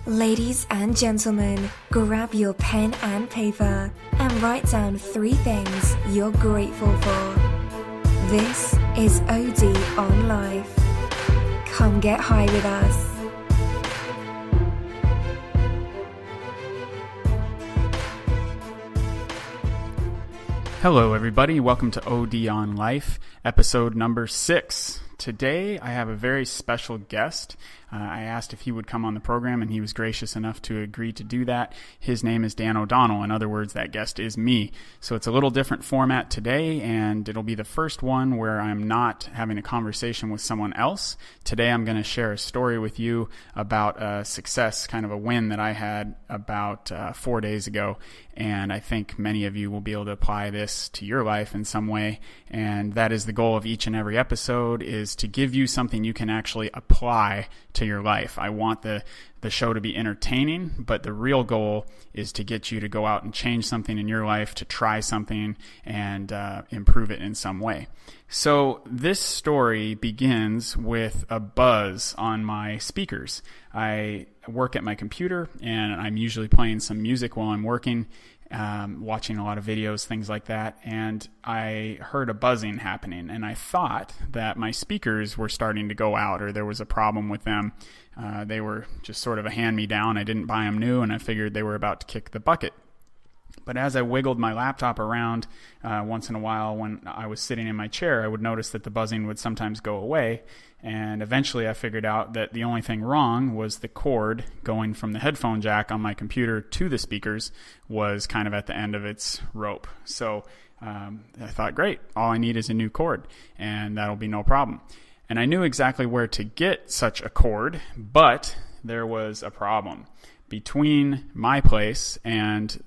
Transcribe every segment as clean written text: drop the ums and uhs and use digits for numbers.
Ladies and gentlemen, grab your pen and paper and write down 3 things you're grateful for. This is OD on Life. Come get high with us. Hello everybody, welcome to OD on Life, episode number 6. Today I have a very special guest. I asked if he would come on the program and he was gracious enough to agree to do that. His name is Dan O'Donnell. In other words, that guest is me. So it's a little different format today, and it'll be the first one where I'm not having a conversation with someone else. Today I'm going to share a story with you about a success, kind of a win that I had about 4 days ago. And I think many of you will be able to apply this to your life in some way. And that is the goal of each and every episode, is to give you something you can actually apply to your life. I want the show to be entertaining, but the real goal is to get you to go out and change something in your life, to try something and improve it in some way. So this story begins with a buzz on my speakers. I work at my computer and I'm usually playing some music while I'm working, watching a lot of videos, things like that, and I heard a buzzing happening, and I thought that my speakers were starting to go out, or there was a problem with them. They were just sort of a hand-me-down. I didn't buy them new, and I figured they were about to kick the bucket. But as I wiggled my laptop around once in a while when I was sitting in my chair, I would notice that the buzzing would sometimes go away. And eventually I figured out that the only thing wrong was the cord going from the headphone jack on my computer to the speakers was kind of at the end of its rope. So I thought, great, all I need is a new cord, and that'll be no problem. And I knew exactly where to get such a cord, but there was a problem. Between my place and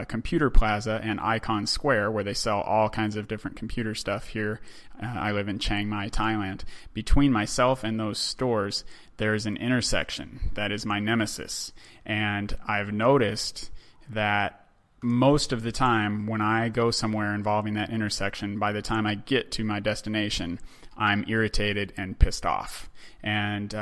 Computer Plaza and Icon Square, where they sell all kinds of different computer stuff here. I live in Chiang Mai, Thailand. Between myself and those stores, there's an intersection that is my nemesis. And I've noticed that most of the time when I go somewhere involving that intersection, by the time I get to my destination, I'm irritated and pissed off. And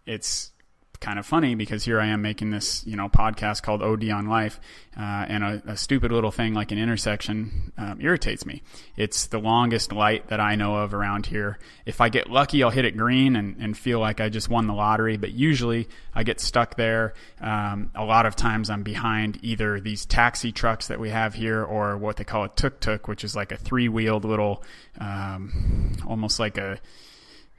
it's kind of funny because here I am making this, podcast called OD on Life, and a stupid little thing like an intersection irritates me. It's the longest light that I know of around here. If I get lucky, I'll hit it green and feel like I just won the lottery, but usually I get stuck there. A lot of times I'm behind either these taxi trucks that we have here or what they call a tuk-tuk, which is like a 3-wheeled little, almost like a,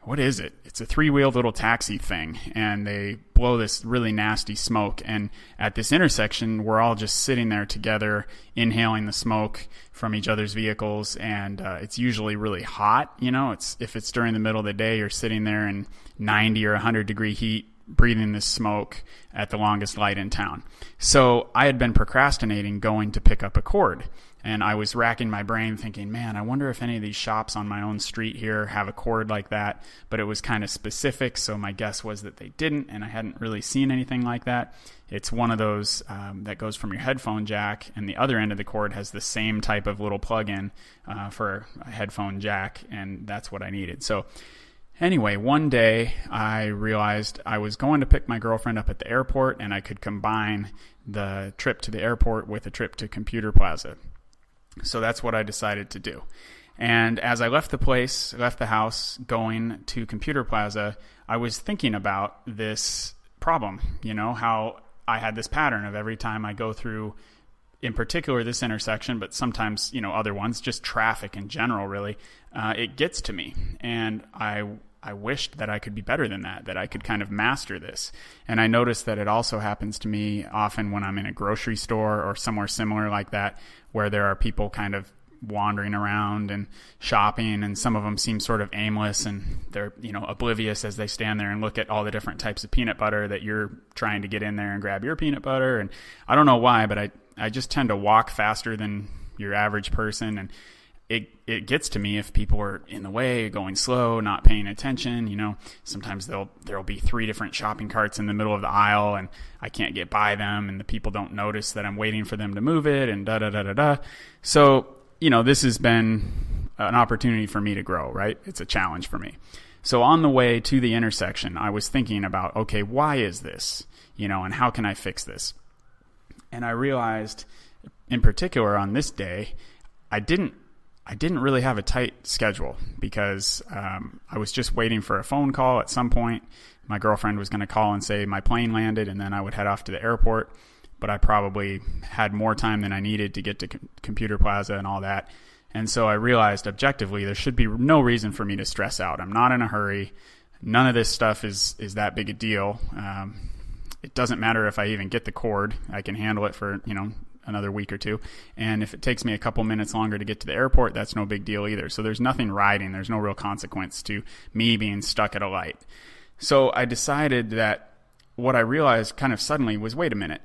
what is it? It's a 3-wheeled little taxi thing, and they blow this really nasty smoke. And at this intersection, we're all just sitting there together, inhaling the smoke from each other's vehicles, and it's usually really hot. If it's during the middle of the day, you're sitting there in 90 or 100 degree heat, breathing this smoke at the longest light in town. So I had been procrastinating going to pick up a cord. And I was racking my brain thinking, man, I wonder if any of these shops on my own street here have a cord like that. But it was kind of specific, so my guess was that they didn't, and I hadn't really seen anything like that. It's one of those that goes from your headphone jack, and the other end of the cord has the same type of little plug-in for a headphone jack, and that's what I needed. So anyway, one day I realized I was going to pick my girlfriend up at the airport, and I could combine the trip to the airport with a trip to Computer Plaza. So that's what I decided to do. And as I left the house, going to Computer Plaza, I was thinking about this problem, how I had this pattern of every time I go through, in particular this intersection, but sometimes, other ones, just traffic in general, really, it gets to me. And I wished that I could be better than that I could kind of master this. And I noticed that it also happens to me often when I'm in a grocery store or somewhere similar like that, where there are people kind of wandering around and shopping, and some of them seem sort of aimless, and they're, oblivious as they stand there and look at all the different types of peanut butter that you're trying to get in there and grab your peanut butter. And I don't know why, but I just tend to walk faster than your average person, and it gets to me if people are in the way, going slow, not paying attention. Sometimes there'll be 3 different shopping carts in the middle of the aisle, and I can't get by them, and the people don't notice that I'm waiting for them to move it, and da-da-da-da-da. So, this has been an opportunity for me to grow, right? It's a challenge for me. So on the way to the intersection, I was thinking about, okay, why is this? And how can I fix this? And I realized, in particular on this day, I didn't really have a tight schedule because I was just waiting for a phone call at some point. My girlfriend was going to call and say my plane landed, and then I would head off to the airport. But I probably had more time than I needed to get to Computer Plaza and all that. And so I realized objectively there should be no reason for me to stress out. I'm not in a hurry. None of this stuff is that big a deal. It doesn't matter if I even get the cord. I can handle it for, another week or two. And if it takes me a couple minutes longer to get to the airport, that's no big deal either. So there's nothing riding. There's no real consequence to me being stuck at a light. So I decided that what I realized kind of suddenly was, wait a minute.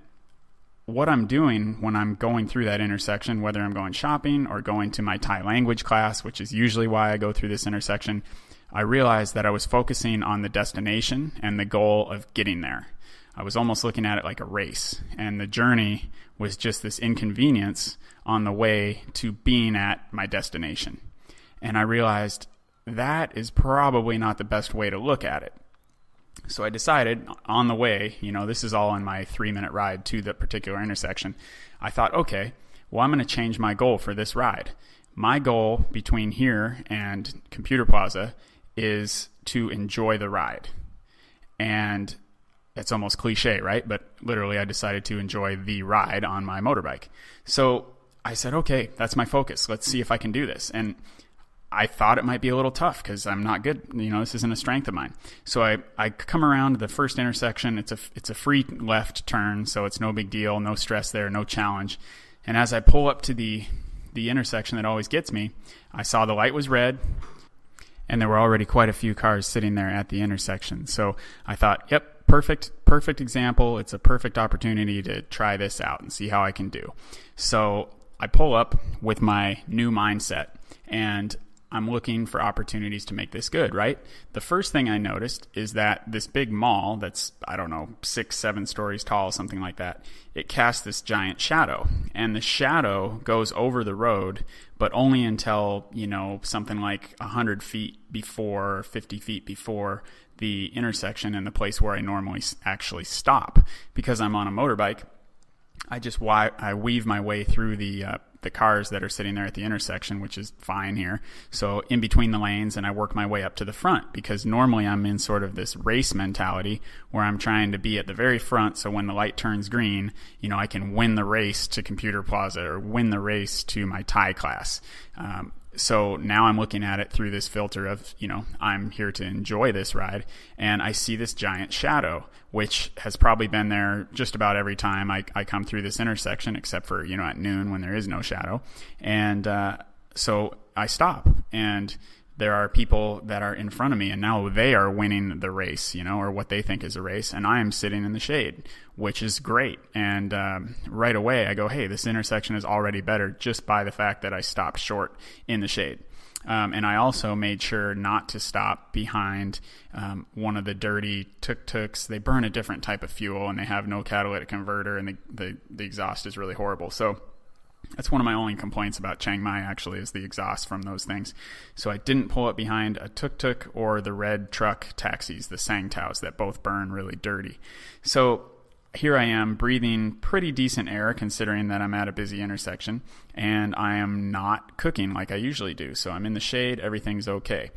What I'm doing when I'm going through that intersection, whether I'm going shopping or going to my Thai language class, which is usually why I go through this intersection, I realized that I was focusing on the destination and the goal of getting there. I was almost looking at it like a race, and the journey was just this inconvenience on the way to being at my destination. And I realized that is probably not the best way to look at it. So I decided on the way, this is all in my 3-minute ride to the particular intersection. I thought, okay, well, I'm going to change my goal for this ride. My goal between here and Computer Plaza is to enjoy the ride. And it's almost cliche, right? But literally I decided to enjoy the ride on my motorbike. So I said, okay, that's my focus. Let's see if I can do this. And I thought it might be a little tough because I'm not good. This isn't a strength of mine. So I come around the first intersection. It's a free left turn, so it's no big deal, no stress there, no challenge. And as I pull up to the intersection that always gets me, I saw the light was red, and there were already quite a few cars sitting there at the intersection. So I thought, yep, perfect example. It's a perfect opportunity to try this out and see how I can do. So I pull up with my new mindset, and I'm looking for opportunities to make this good, right? The first thing I noticed is that this big mall that's, 6-7 stories tall, something like that, it casts this giant shadow. And the shadow goes over the road, but only until, something like 100 feet before, 50 feet before the intersection and the place where I normally actually stop. Because I'm on a motorbike, I weave my way through the cars that are sitting there at the intersection, which is fine here. So in between the lanes, and I work my way up to the front because normally I'm in sort of this race mentality where I'm trying to be at the very front. So when the light turns green, I can win the race to Computer Plaza or win the race to my Thai class. So now I'm looking at it through this filter of, I'm here to enjoy this ride. And I see this giant shadow, which has probably been there just about every time I come through this intersection, except for, at noon when there is no shadow. And so I stop, and there are people that are in front of me, and now they are winning the race, or what they think is a race, and I am sitting in the shade, which is great. And right away I go, hey, this intersection is already better just by the fact that I stopped short in the shade. And I also made sure not to stop behind one of the dirty tuk-tuks. They burn a different type of fuel, and they have no catalytic converter, and the exhaust is really horrible. So that's one of my only complaints about Chiang Mai, actually, is the exhaust from those things. So I didn't pull up behind a tuk-tuk or the red truck taxis, the Sangtaos, that both burn really dirty. So here I am breathing pretty decent air considering that I'm at a busy intersection, and I am not cooking like I usually do. So I'm in the shade, everything's okay.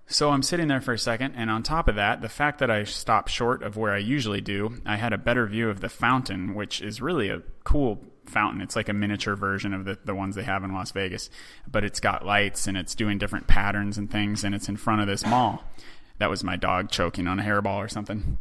So I'm sitting there for a second, and on top of that, the fact that I stopped short of where I usually do, I had a better view of the fountain, which is really a cool fountain. It's like a miniature version of the ones they have in Las Vegas, but it's got lights and it's doing different patterns and things, and it's in front of this mall. That was my dog choking on a hairball or something.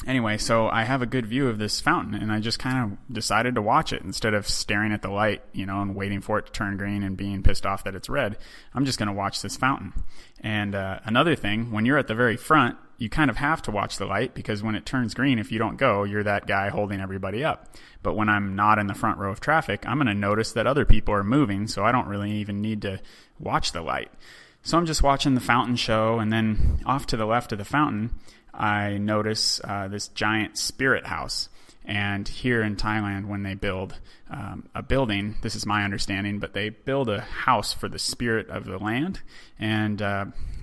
Anyway, so I have a good view of this fountain, and I just kind of decided to watch it instead of staring at the light, and waiting for it to turn green and being pissed off that it's red. I'm just going to watch this fountain. And another thing, when you're at the very front, you kind of have to watch the light, because when it turns green, if you don't go, you're that guy holding everybody up. But when I'm not in the front row of traffic, I'm going to notice that other people are moving, so I don't really even need to watch the light. So I'm just watching the fountain show, and then off to the left of the fountain, I notice this giant spirit house. And here in Thailand, when they build a building, this is my understanding, but they build a house for the spirit of the land. And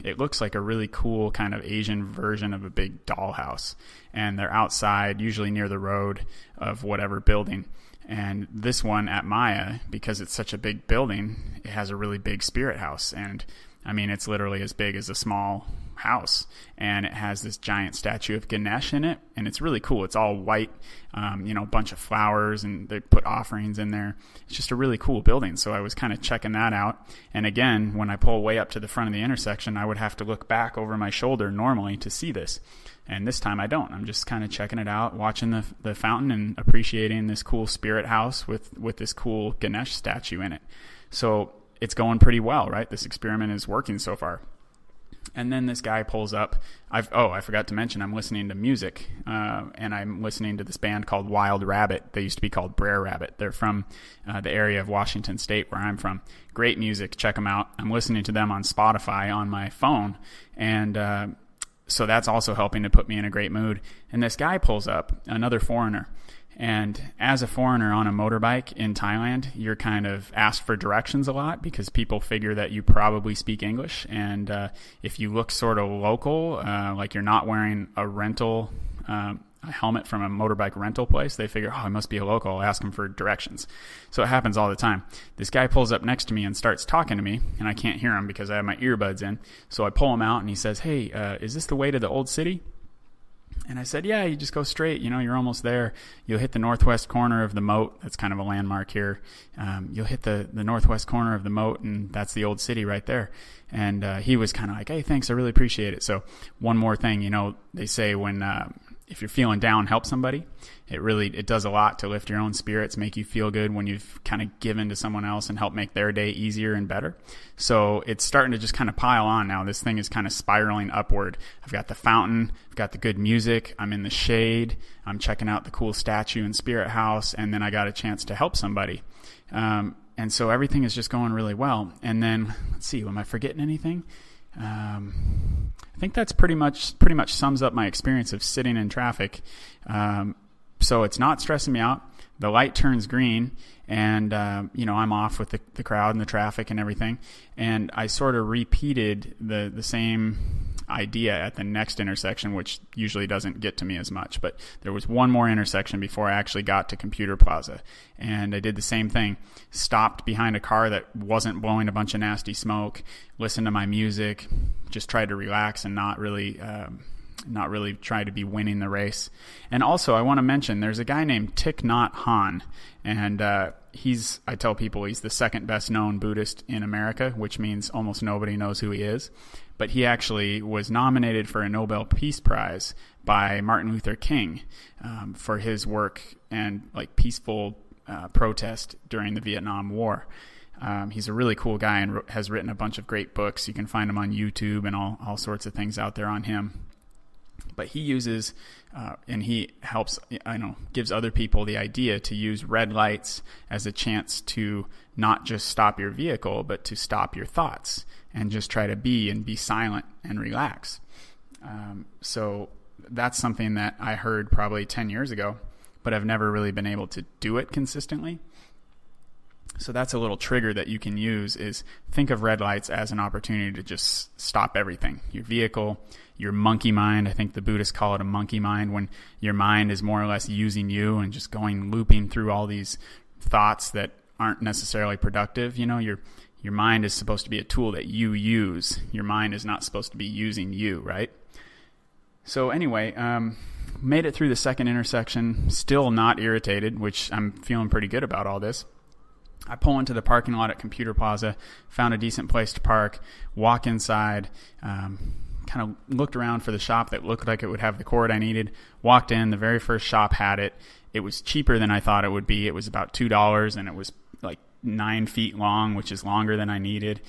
it looks like a really cool kind of Asian version of a big dollhouse. And they're outside, usually near the road of whatever building. And this one at Maya, because it's such a big building, it has a really big spirit house. And I mean, it's literally as big as a small house, and it has this giant statue of Ganesh in it, and it's really cool. It's all white, a bunch of flowers, and they put offerings in there. It's just a really cool building. So I was kind of checking that out. And again, when I pull way up to the front of the intersection, I would have to look back over my shoulder normally to see this. And this time I don't. I'm just kind of checking it out, watching the fountain and appreciating this cool spirit house with this cool Ganesh statue in it. So it's going pretty well, right? This experiment is working so far. And then this guy pulls up. I forgot to mention I'm listening to music, and I'm listening to this band called Wild Rabbit. They used to be called Brer Rabbit. They're from the area of Washington State where I'm from. Great music. Check them out. I'm listening to them on Spotify on my phone, and so that's also helping to put me in a great mood. And this guy pulls up, another foreigner. And as a foreigner on a motorbike in Thailand, you're kind of asked for directions a lot because people figure that you probably speak English. And if you look sort of local, like you're not wearing a rental a helmet from a motorbike rental place, they figure, oh, I must be a local. I'll ask him for directions. So it happens all the time. This guy pulls up next to me and starts talking to me, and I can't hear him because I have my earbuds in. So I pull him out, and he says, hey, is this the way to the old city? And I said, yeah, you just go straight. You're almost there. You'll hit the northwest corner of the moat. That's kind of a landmark here. You'll hit the northwest corner of the moat, and that's the old city right there. And he was kind of like, hey, thanks. I really appreciate it. So one more thing, they say when if you're feeling down, help somebody. It does a lot to lift your own spirits, make you feel good when you've kind of given to someone else and help make their day easier and better. So it's starting to just kind of pile on now. This thing is kind of spiraling upward. I've got the fountain, I've got the good music, I'm in the shade, I'm checking out the cool statue and spirit house, and then I got a chance to help somebody. And so everything is just going really well. And then, let's see, am I forgetting anything? I think that's pretty much sums up my experience of sitting in traffic. So it's not stressing me out. The light turns green, and I'm off with the crowd and the traffic and everything. And I sort of repeated the same idea at the next intersection, which usually doesn't get to me as much. But there was one more intersection before I actually got to Computer Plaza, and I did the same thing. Stopped behind a car that wasn't blowing a bunch of nasty smoke, listened to my music, just tried to relax and not really try to be winning the race. And also, I want to mention, there's a guy named Thich Nhat Hanh, and I tell people he's the second best known Buddhist in America, which means almost nobody knows who he is. But he actually was nominated for a Nobel Peace Prize by Martin Luther King for his work and peaceful protest during the Vietnam War. He's a really cool guy and has written a bunch of great books. You can find him on YouTube and all sorts of things out there on him. But he uses, and he helps, gives other people the idea to use red lights as a chance to not just stop your vehicle, but to stop your thoughts and just try to be silent and relax. So that's something that I heard probably 10 years ago, but I've never really been able to do it consistently. So that's a little trigger that you can use, is think of red lights as an opportunity to just stop everything. Your vehicle, your monkey mind. I think the Buddhists call it a monkey mind, when your mind is more or less using you and just looping through all these thoughts that aren't necessarily productive. Your mind is supposed to be a tool that you use. Your mind is not supposed to be using you, right? So anyway, made it through the second intersection, still not irritated, which I'm feeling pretty good about all this. I pull into the parking lot at Computer Plaza, found a decent place to park, walk inside, kind of looked around for the shop that looked like it would have the cord I needed, walked in, the very first shop had it. It was cheaper than I thought it would be. It was about $2, and it was 9 feet long, which is longer than I needed.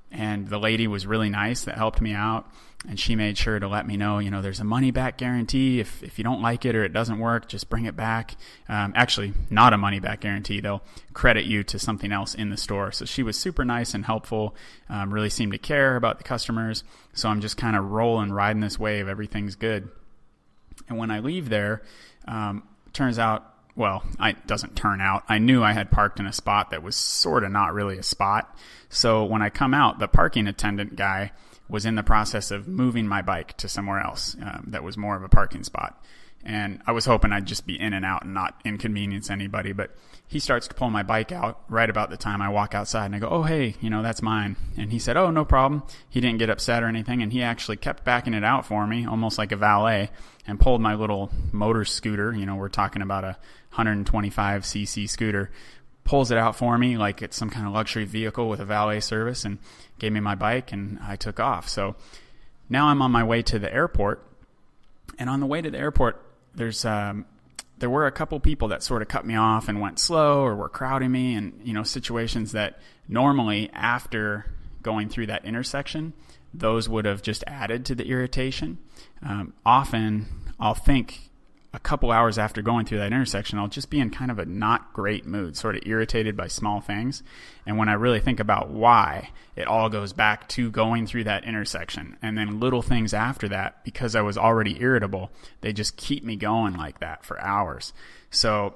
And the lady was really nice that helped me out, and she made sure to let me know, there's a money-back guarantee. If you don't like it or it doesn't work, just bring it back. Actually, not a money-back guarantee. They'll credit you to something else in the store. So she was super nice and helpful, really seemed to care about the customers. So I'm just kind of riding this wave. Everything's good. And when I leave there, turns out it doesn't turn out. I knew I had parked in a spot that was sort of not really a spot. So when I come out, the parking attendant guy was in the process of moving my bike to somewhere else that was more of a parking spot. And I was hoping I'd just be in and out and not inconvenience anybody. But he starts to pull my bike out right about the time I walk outside. And I go, oh, hey, that's mine. And he said, oh, no problem. He didn't get upset or anything. And he actually kept backing it out for me, almost like a valet, and pulled my little motor scooter. We're talking about a 125cc scooter. Pulls it out for me like it's some kind of luxury vehicle with a valet service, and gave me my bike, and I took off. So now I'm on my way to the airport. And on the way to the airport, there were a couple people that sort of cut me off and went slow or were crowding me, and situations that normally after going through that intersection, those would have just added to the irritation. Often I'll think a couple hours after going through that intersection, I'll just be in kind of a not great mood, sort of irritated by small things. And when I really think about why, it all goes back to going through that intersection. And then little things after that, because I was already irritable, they just keep me going like that for hours. So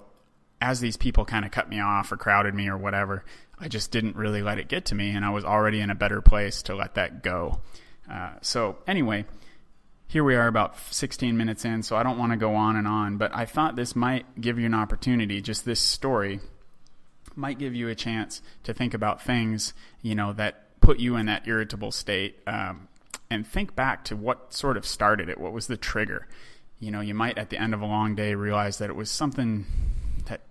as these people kind of cut me off or crowded me or whatever, I just didn't really let it get to me, and I was already in a better place to let that go. So anyway, here we are about 16 minutes in, so I don't want to go on, but I thought this might give you an opportunity, just this story might give you a chance to think about things, that put you in that irritable state, and think back to what sort of started it. What was the trigger? You might at the end of a long day realize that it was something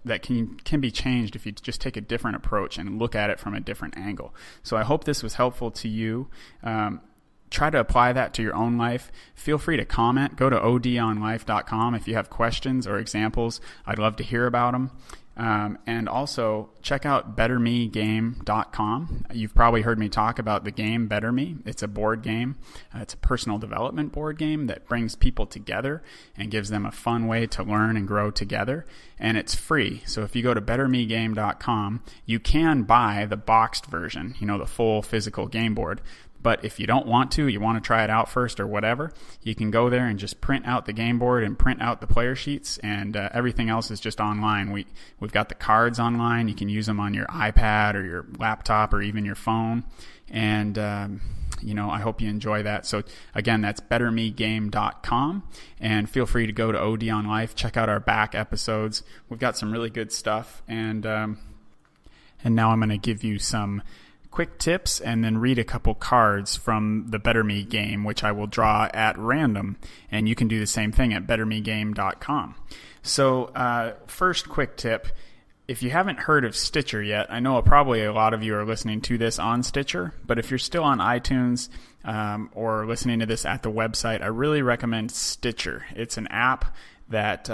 that can be changed if you just take a different approach and look at it from a different angle. So I hope this was helpful to you. Try to apply that to your own life. Feel free to comment. Go to odonlife.com if you have questions or examples. I'd love to hear about them. And also check out bettermegame.com. You've probably heard me talk about the game Better Me. It's a board game. It's a personal development board game that brings people together and gives them a fun way to learn and grow together. And it's free. So if you go to bettermegame.com, you can buy the boxed version, the full physical game board. But if you don't want to, you want to try it out first or whatever, you can go there and just print out the game board and print out the player sheets, and everything else is just online. We've got the cards online. You can use them on your iPad or your laptop or even your phone. And, I hope you enjoy that. So again, that's bettermegame.com, and feel free to go to OD on Life. Check out our back episodes. We've got some really good stuff. And now I'm going to give you some quick tips and then read a couple cards from the Better Me game, which I will draw at random, and you can do the same thing at bettermegame.com. So first quick tip, if you haven't heard of Stitcher yet, I know probably a lot of you are listening to this on Stitcher, but if you're still on iTunes or listening to this at the website, I really recommend Stitcher. It's an app that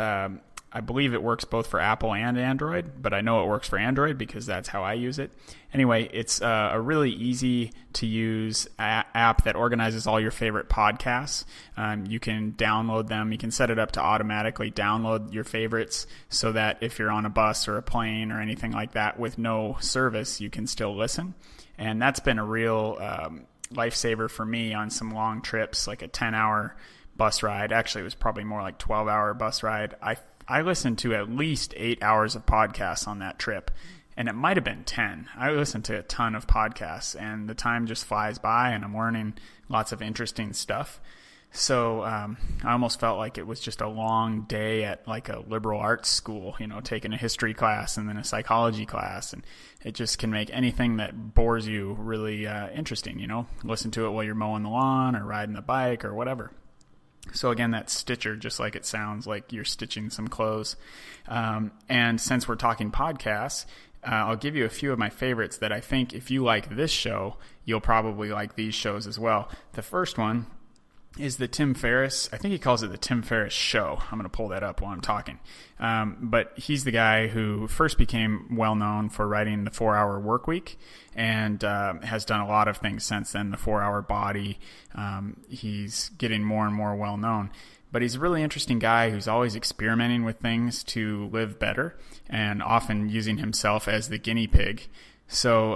I believe it works both for Apple and Android, but I know it works for Android because that's how I use it. Anyway, it's a really easy to use app that organizes all your favorite podcasts. You can download them. You can set it up to automatically download your favorites so that if you're on a bus or a plane or anything like that with no service, you can still listen. And that's been a real lifesaver for me on some long trips, like a 10-hour bus ride. Actually, it was probably more like 12-hour bus ride. I listened to at least 8 hours of podcasts on that trip, and it might have been 10. I listened to a ton of podcasts, and the time just flies by, and I'm learning lots of interesting stuff. So I almost felt like it was just a long day at like a liberal arts school, taking a history class and then a psychology class, and it just can make anything that bores you really interesting, Listen to it while you're mowing the lawn or riding the bike or whatever. So again, that's Stitcher, just like it sounds, like you're stitching some clothes. And since we're talking podcasts, I'll give you a few of my favorites that I think if you like this show, you'll probably like these shows as well. The first one is the Tim Ferriss. I think he calls it the Tim Ferriss Show. I'm going to pull that up while I'm talking. But he's the guy who first became well known for writing the 4-Hour Workweek, and has done a lot of things since then. The 4-Hour Body. He's getting more and more well known. But he's a really interesting guy who's always experimenting with things to live better, and often using himself as the guinea pig. So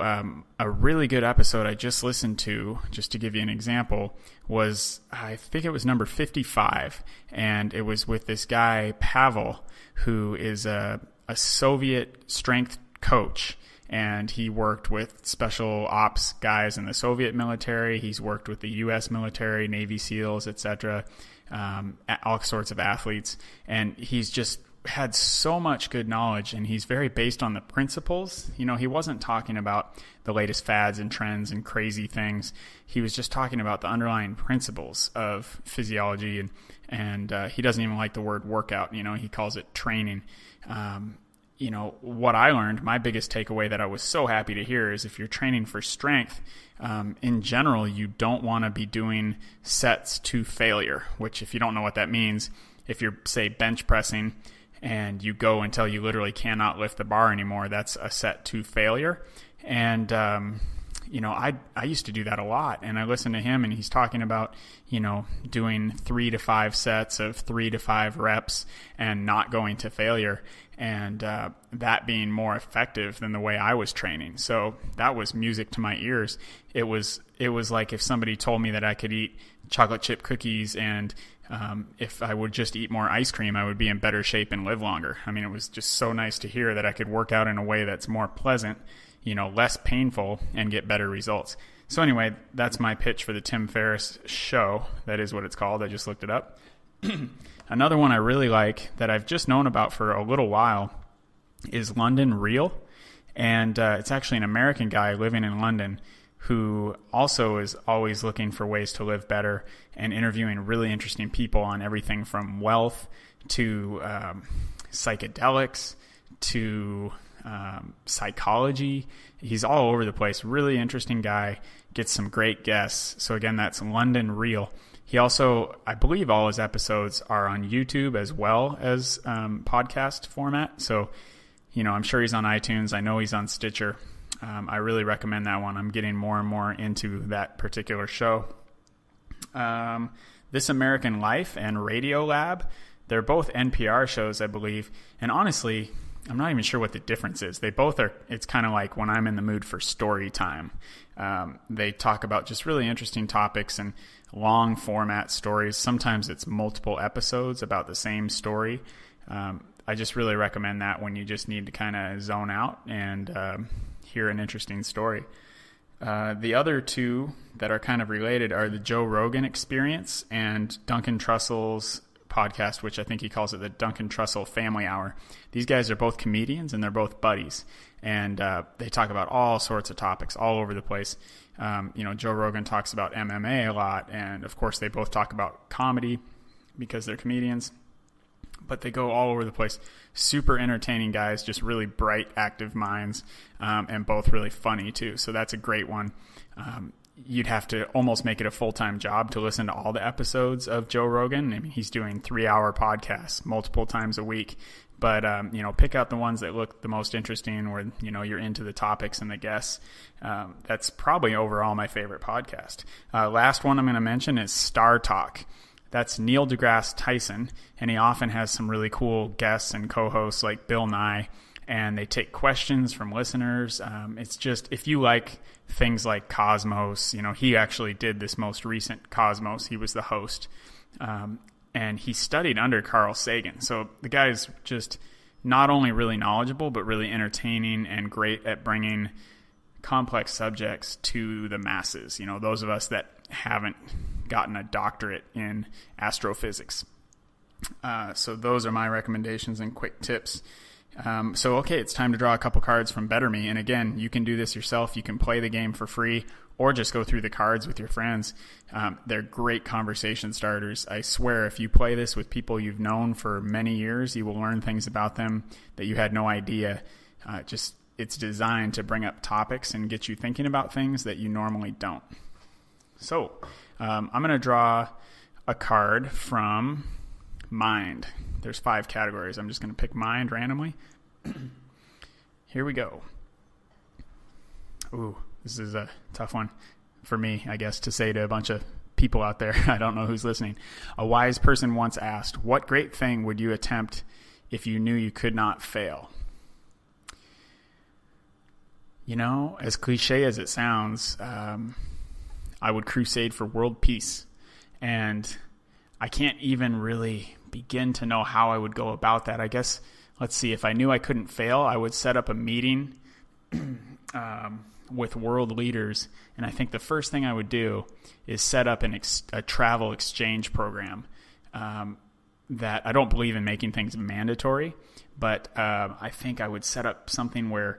a really good episode I just listened to, just to give you an example, was, I think it was number 55, and it was with this guy, Pavel, who is a a Soviet strength coach, and he worked with special ops guys in the Soviet military. He's worked with the U.S. military, Navy SEALs, etc., all sorts of athletes. And he's just had so much good knowledge, and he's very based on the principles. You know, he wasn't talking about the latest fads and trends and crazy things. He was just talking about the underlying principles of physiology, and he doesn't even like the word workout. You know, he calls it training. You know, what I learned, my biggest takeaway that I was so happy to hear is if you're training for strength, in general, you don't want to be doing sets to failure, which if you don't know what that means, if you're, say, bench pressing and you go until you literally cannot lift the bar anymore, that's a set to failure. And, you know, I used to do that a lot, and I listened to him, and he's talking about, you know, doing 3 to 5 sets of 3 to 5 reps and not going to failure, and that being more effective than the way I was training. So that was music to my ears. It was like if somebody told me that I could eat chocolate chip cookies and if I would just eat more ice cream, I would be in better shape and live longer. I mean, it was just so nice to hear that I could work out in a way that's more pleasant, you know, less painful, and get better results. So anyway, that's my pitch for the Tim Ferriss show. That is what it's called. I just looked it up. Another one I really like that I've just known about for a little while is London Real. And it's actually an American guy living in London who also is always looking for ways to live better and interviewing really interesting people on everything from wealth to psychedelics to psychology. He's all over the place. Really interesting guy. Gets some great guests. So again, that's London Real. He also, I believe all his episodes are on YouTube as well as podcast format. So, you know, I'm sure he's on iTunes. I know he's on Stitcher. I really recommend that one. I'm getting more and more into that particular show. This American Life and Radiolab, they're both NPR shows, I believe. And honestly, I'm not even sure what the difference is. They both are, it's kind of like when I'm in the mood for story time. They talk about just really interesting topics and long format stories. Sometimes it's multiple episodes about the same story. I just really recommend that when you just need to kind of zone out and hear an interesting story. The other two that are kind of related are the Joe Rogan Experience and Duncan Trussell's podcast, which I think he calls it the Duncan Trussell Family Hour. These guys are both comedians and they're both buddies, and they talk about all sorts of topics all over the place. You know, Joe Rogan talks about MMA a lot, and of course they both talk about comedy because they're comedians, but they go all over the place. Super entertaining guys, just really bright, active minds, and both really funny too. So that's a great one. You'd have to almost make it a full-time job to listen to all the episodes of Joe Rogan. I mean, he's doing 3-hour podcasts multiple times a week, but, you know, pick out the ones that look the most interesting where, you know, you're into the topics and the guests. That's probably overall my favorite podcast. Last one I'm going to mention is Star Talk. That's Neil deGrasse Tyson, and he often has some really cool guests and co-hosts like Bill Nye, and they take questions from listeners. It's just, if you like things like Cosmos, you know, he actually did this most recent Cosmos. He was the host, and he studied under Carl Sagan. So the guy is just not only really knowledgeable, but really entertaining and great at bringing complex subjects to the masses. You know, those of us that haven't gotten a doctorate in astrophysics. So those are my recommendations and quick tips. So, okay, it's time to draw a couple cards from Better Me. And again, you can do this yourself. You can play the game for free or just go through the cards with your friends. They're great conversation starters. I swear, if you play this with people you've known for many years, you will learn things about them that you had no idea. It's designed to bring up topics and get you thinking about things that you normally don't. So, I'm going to draw a card from Mind. There's 5 categories. I'm just going to pick Mind randomly. Here we go. Ooh, this is a tough one for me, I guess, to say to a bunch of people out there. I don't know who's listening. A wise person once asked, "What great thing would you attempt if you knew you could not fail?" You know, as cliche as it sounds, I would crusade for world peace. And I can't even really begin to know how I would go about that. I guess let's see, if I knew I couldn't fail, I would set up a meeting with world leaders. And I think the first thing I would do is set up a travel exchange program. That I don't believe in making things mandatory, but I think I would set up something where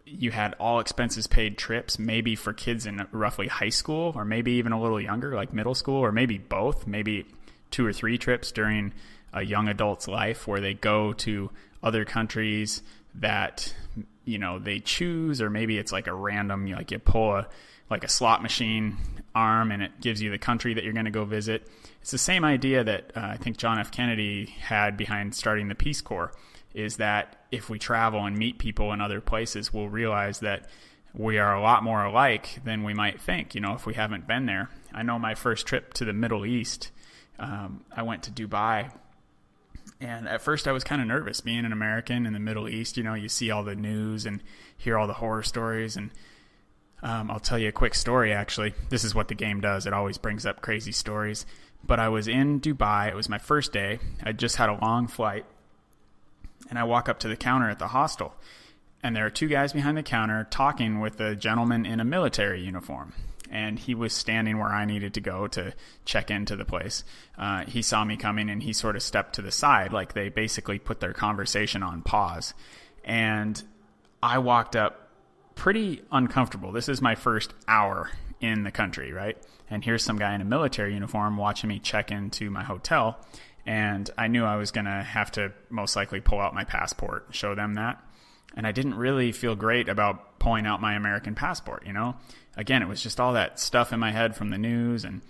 you had all expenses paid trips, maybe for kids in roughly high school, or maybe even a little younger, like middle school, or maybe both, maybe 2 or 3 trips during a young adult's life where they go to other countries that, they choose, or maybe it's like a random, you pull a slot machine arm and it gives you the country that you're going to go visit. It's the same idea that I think John F. Kennedy had behind starting the Peace Corps, is that if we travel and meet people in other places, we'll realize that we are a lot more alike than we might think, if we haven't been there. I know my first trip to the Middle East, I went to Dubai. And at first I was kind of nervous being an American in the Middle East. You see all the news and hear all the horror stories. And I'll tell you a quick story, actually. This is what the game does. It always brings up crazy stories. But I was in Dubai. It was my first day. I just had a long flight. And I walk up to the counter at the hostel. And there are 2 guys behind the counter talking with a gentleman in a military uniform. And he was standing where I needed to go to check into the place. He saw me coming and he sort of stepped to the side, like they basically put their conversation on pause. And I walked up pretty uncomfortable. This is my first hour in the country, right? And here's some guy in a military uniform watching me check into my hotel. And I knew I was going to have to most likely pull out my passport, show them that. And I didn't really feel great about pulling out my American passport, Again, it was just all that stuff in my head from the news. And,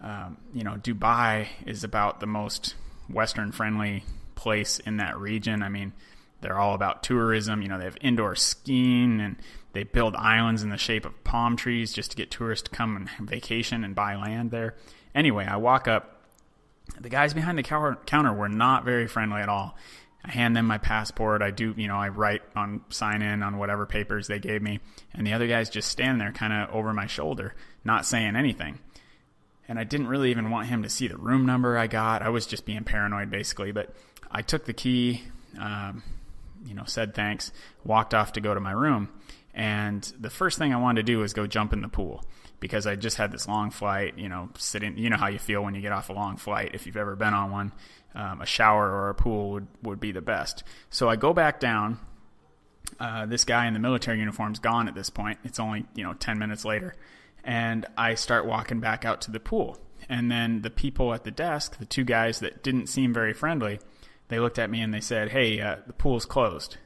Dubai is about the most Western-friendly place in that region. I mean, they're all about tourism. They have indoor skiing and they build islands in the shape of palm trees just to get tourists to come and vacation and buy land there. Anyway, I walk up. The guys behind the counter were not very friendly at all. I hand them my passport. I do, I sign in on whatever papers they gave me. And the other guys just stand there kind of over my shoulder, not saying anything. And I didn't really even want him to see the room number I got. I was just being paranoid, basically. But I took the key, said thanks, walked off to go to my room. And the first thing I wanted to do was go jump in the pool, because I just had this long flight, sitting, how you feel when you get off a long flight. If you've ever been on one, a shower or a pool would be the best. So I go back down. This guy in the military uniform's gone at this point. It's only, 10 minutes later. And I start walking back out to the pool. And then the people at the desk, the 2 guys that didn't seem very friendly, they looked at me and they said, "Hey, the pool's closed."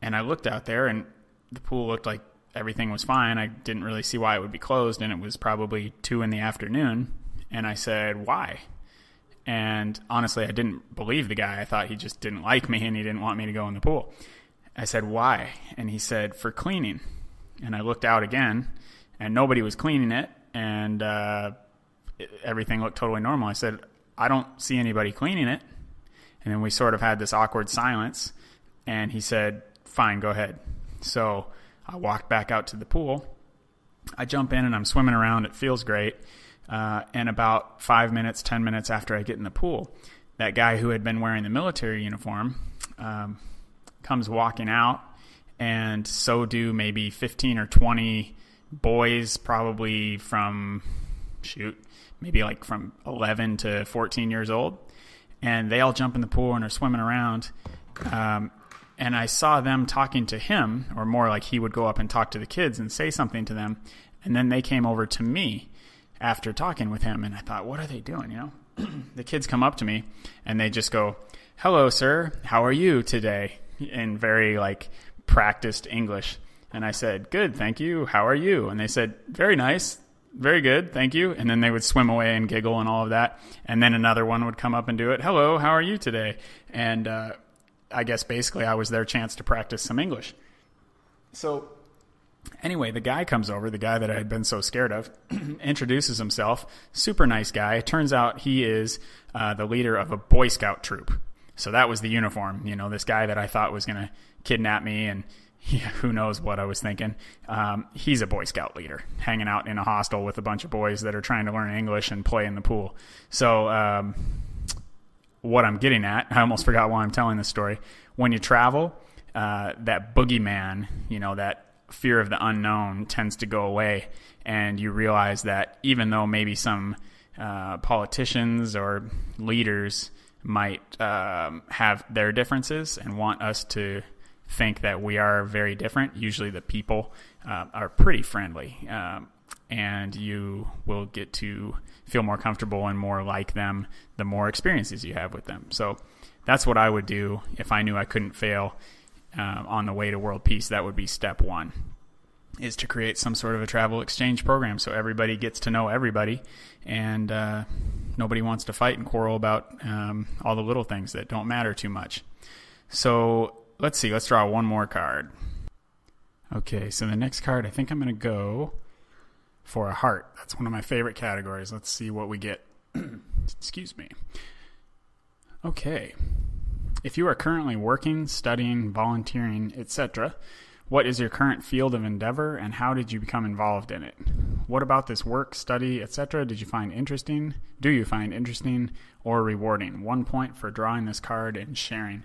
And I looked out there and the pool looked like everything was fine. I didn't really see why it would be closed, and it was probably 2 p.m. And I said, "Why?" And honestly, I didn't believe the guy. I thought he just didn't like me and he didn't want me to go in the pool. I said, "Why?" And he said, "For cleaning." And I looked out again and nobody was cleaning it, and everything looked totally normal. I said, "I don't see anybody cleaning it." And then we sort of had this awkward silence, and he said, "Fine, go ahead." So I walked back out to the pool. I jump in and I'm swimming around. It feels great. And about 5 minutes, 10 minutes after I get in the pool, that guy who had been wearing the military uniform comes walking out, and so do maybe 15 or 20 boys, probably from, maybe like from 11 to 14 years old. And they all jump in the pool and are swimming around. And I saw them talking to him, or more like he would go up and talk to the kids and say something to them. And then they came over to me after talking with him. And I thought, what are they doing? The kids come up to me and they just go, "Hello, sir. How are you today?" in very practiced English. And I said, "Good, thank you. How are you?" And they said, "Very nice. Very good. Thank you." And then they would swim away and giggle and all of that. And then another one would come up and do it. "Hello, how are you today?" And, I guess basically I was their chance to practice some English. So anyway, the guy comes over, the guy that I had been so scared of, introduces himself, super nice guy. It turns out he is the leader of a Boy Scout troop. So that was the uniform, this guy that I thought was going to kidnap me, and who knows what I was thinking. He's a Boy Scout leader, hanging out in a hostel with a bunch of boys that are trying to learn English and play in the pool. So what I'm getting at, I almost forgot why I'm telling this story. When you travel, that boogeyman, that fear of the unknown tends to go away, and you realize that even though maybe some politicians or leaders might have their differences and want us to think that we are very different, usually the people are pretty friendly, and you will get to feel more comfortable and more like them the more experiences you have with them. So that's what I would do if I knew I couldn't fail on the way to world peace. That would be step one, is to create some sort of a travel exchange program so everybody gets to know everybody, and nobody wants to fight and quarrel about all the little things that don't matter too much. So let's see, let's draw one more card. Okay, so the next card, I think I'm going to go for a heart. That's one of my favorite categories. Let's see what we get. Excuse me. Okay. If you are currently working, studying, volunteering, etc., what is your current field of endeavor, and how did you become involved in it? What about this work, study, etc. did you find interesting? Do you find interesting or rewarding? 1 point for drawing this card and sharing.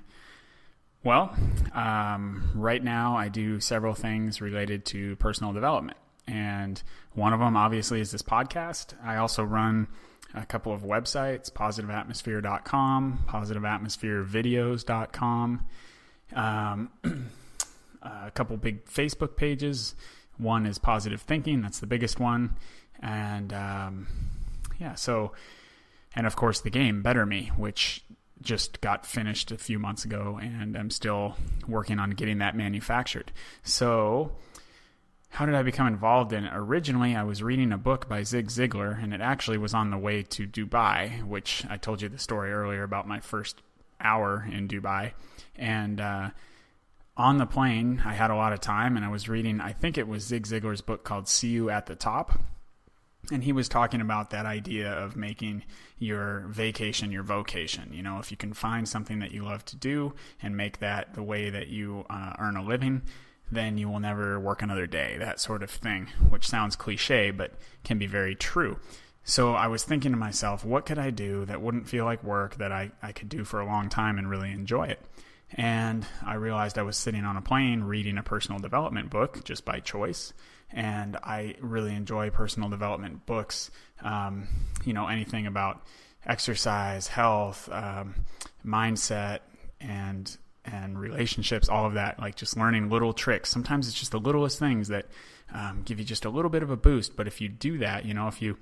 Well, right now I do several things related to personal development, and one of them obviously is this podcast. I also run a couple of websites, positiveatmosphere.com, positiveatmospherevideos.com, a couple big Facebook pages. One is Positive Thinking. That's the biggest one. And and of course the game Better Me, which just got finished a few months ago, and I'm still working on getting that manufactured. So how did I become involved in it? Originally, I was reading a book by Zig Ziglar, and it actually was on the way to Dubai, which I told you the story earlier about my first hour in Dubai. And on the plane, I had a lot of time, and I was reading, I think it was Zig Ziglar's book called See You at the Top. And he was talking about that idea of making your vacation your vocation. If you can find something that you love to do and make that the way that you earn a living, then you will never work another day, that sort of thing, which sounds cliche, but can be very true. So I was thinking to myself, what could I do that wouldn't feel like work, that I could do for a long time and really enjoy it? And I realized I was sitting on a plane reading a personal development book just by choice. And I really enjoy personal development books, anything about exercise, health, mindset, and relationships, all of that, like just learning little tricks. Sometimes it's just the littlest things that give you just a little bit of a boost. But if you do that, if you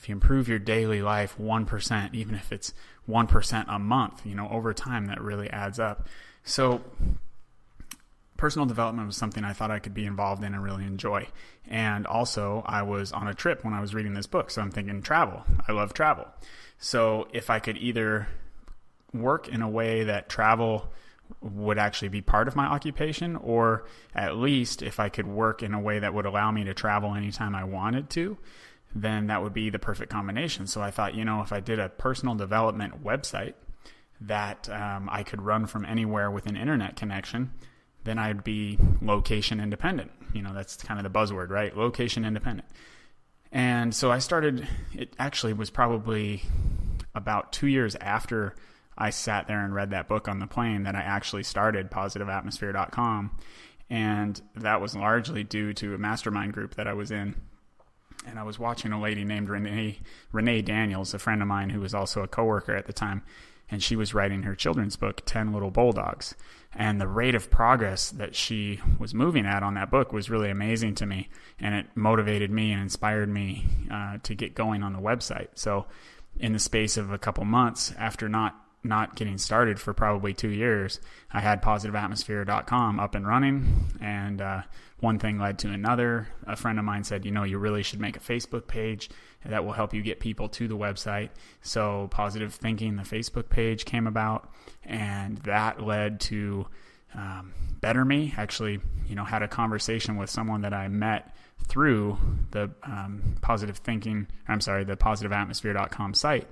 improve your daily life 1%, even if it's 1% a month, over time, that really adds up. So personal development was something I thought I could be involved in and really enjoy. And also, I was on a trip when I was reading this book, so I'm thinking travel. I love travel. So if I could either work in a way that travel would actually be part of my occupation, or at least if I could work in a way that would allow me to travel anytime I wanted to, then that would be the perfect combination. So I thought, if I did a personal development website that I could run from anywhere with an internet connection, then I'd be location independent. That's kind of the buzzword, right? Location independent. And so I started, it actually was probably about 2 years after I sat there and read that book on the plane that I actually started positiveatmosphere.com. And that was largely due to a mastermind group that I was in. And I was watching a lady named Renee Daniels, a friend of mine who was also a coworker at the time. And she was writing her children's book, 10 Little Bulldogs. And the rate of progress that she was moving at on that book was really amazing to me. And it motivated me and inspired me to get going on the website. So in the space of a couple months, after not getting started for probably 2 years, I had positiveatmosphere.com up and running. And one thing led to another. A friend of mine said, you really should make a Facebook page that will help you get people to the website. So Positive Thinking, the Facebook page, came about, and that led to Better Me. Actually, had a conversation with someone that I met through the the positiveatmosphere.com site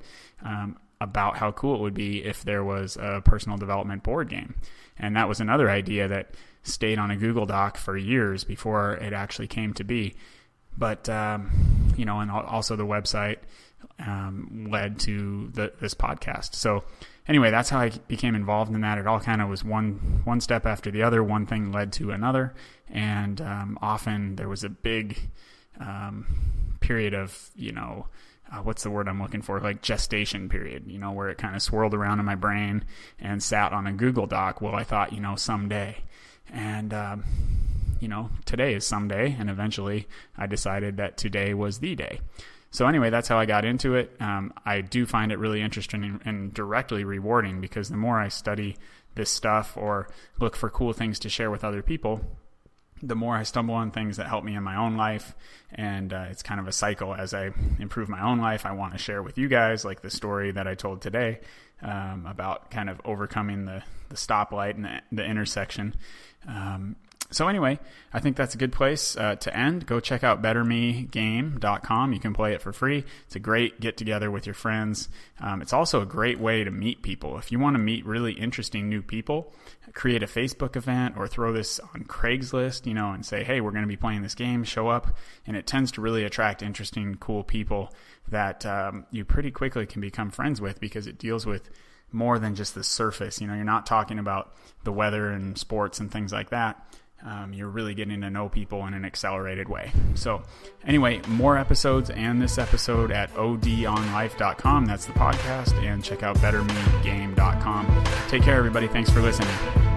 about how cool it would be if there was a personal development board game. And that was another idea that stayed on a Google Doc for years before it actually came to be. But, and also the website led to this podcast. So anyway, that's how I became involved in that. It all kind of was one step after the other. One thing led to another. And often there was a big period of, what's the word I'm looking for? Like gestation period, where it kind of swirled around in my brain and sat on a Google Doc. Well, I thought, someday. And, today is someday. And eventually I decided that today was the day. So anyway, that's how I got into it. I do find it really interesting and directly rewarding, because the more I study this stuff or look for cool things to share with other people, the more I stumble on things that help me in my own life. And it's kind of a cycle. As I improve my own life, I want to share with you guys, like the story that I told today about kind of overcoming the stoplight and the intersection. So anyway, I think that's a good place to end. Go check out bettermegame.com. You can play it for free. It's a great get-together with your friends. It's also a great way to meet people. If you want to meet really interesting new people, create a Facebook event or throw this on Craigslist, and say, hey, we're going to be playing this game, show up. And it tends to really attract interesting, cool people that you pretty quickly can become friends with, because it deals with more than just the surface. You're not talking about the weather and sports and things like that. You're really getting to know people in an accelerated way. So anyway, more episodes and this episode at odonlife.com. That's the podcast. And check out bettermegame.com. Take care, everybody. Thanks for listening.